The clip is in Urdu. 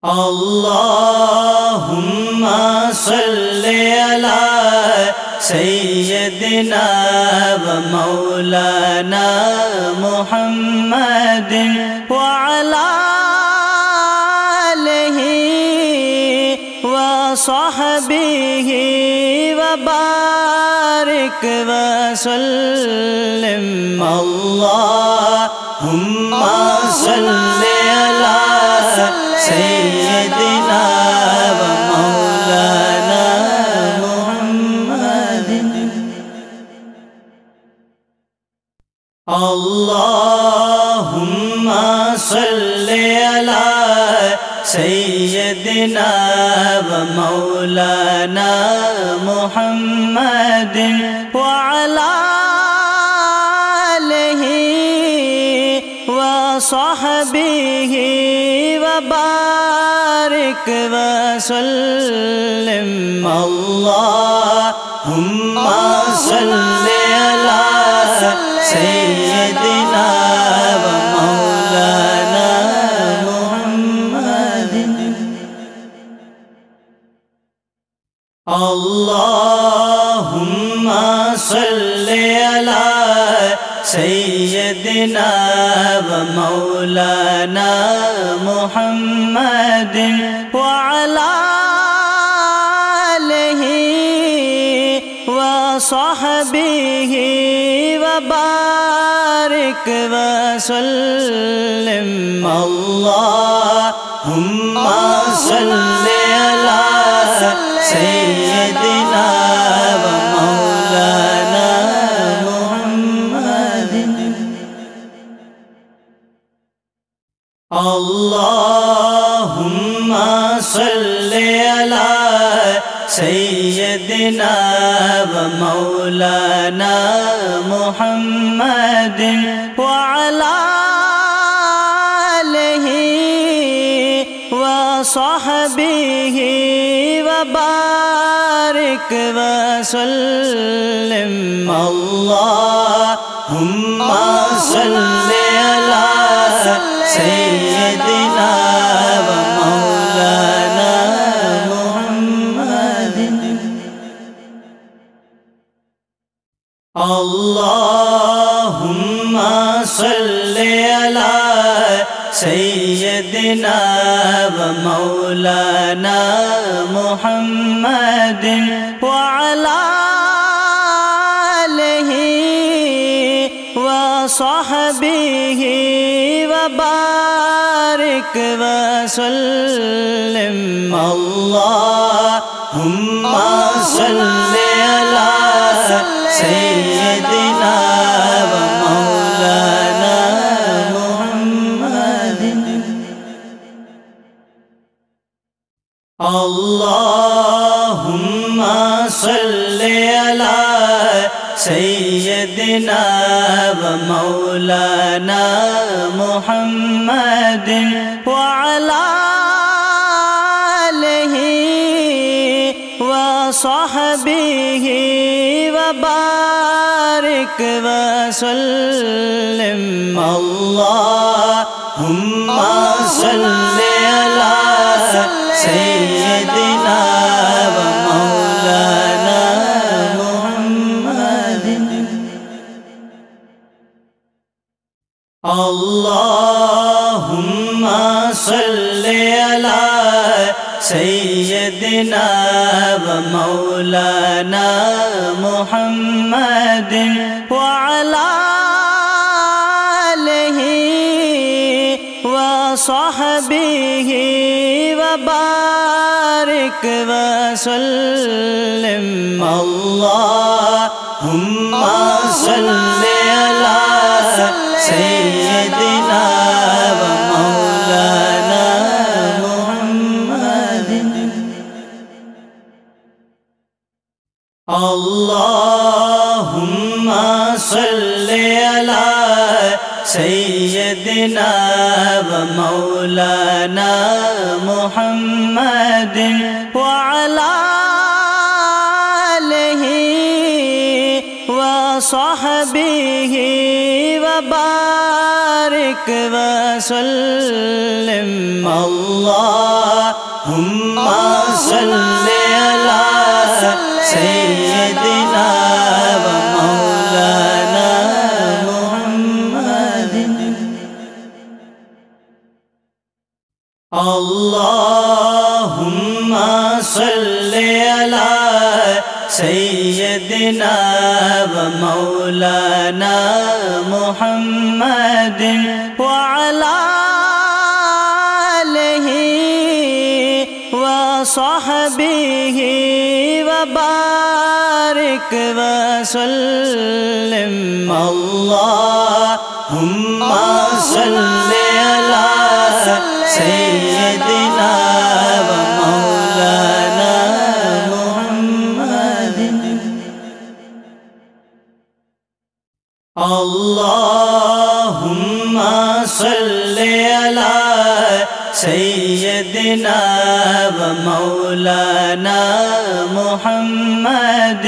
اللهم صل على سيدنا ومولانا محمد وعلى آله وصحبه وبارك وسلم اللهم صل على سيدنا ومولانا محمد اللهم صل على سيدنا ومولانا محمد وعلى آله وصحبه وبارك وسلم اللهم صل على سيدنا ومولانا محمد اللهم صل على سيدنا ومولانا محمد وعلى آله وصحبه وبارك وسلم اللهم صل على سيدنا ومولانا محمد اللهم صل على سيدنا ومولانا محمد وعلى آله وصحبه وبارك وسلم اللهم صل على سيدنا ومولانا محمد اللهم صل على سيدنا ومولانا محمد وعلى آله وصحبه وبارك وسلم اللهم صل على سيدنا ومولانا محمد اللهم صل على سيدنا ومولانا محمد وعلى آله وصحبه وبارك وسلم اللهم صل على سيدنا ومولانا محمد اللهم صل على سيدنا ومولانا محمد وعلى آله وصحبه وبارك وسلم اللهم صل على سيدنا ومولانا محمد اللهم صل على سيدنا ومولانا محمد وعلى آله وصحبه وبارك وسلم الله صل علی سیدنا و مولانا محمد اللہم صل علی سیدنا و مولانا محمد وعلی آلہ وصحبہ وبارک وسلم اللہم صل علی سیدنا و مولانا محمد اللہم صل علی سیدنا و مولانا محمد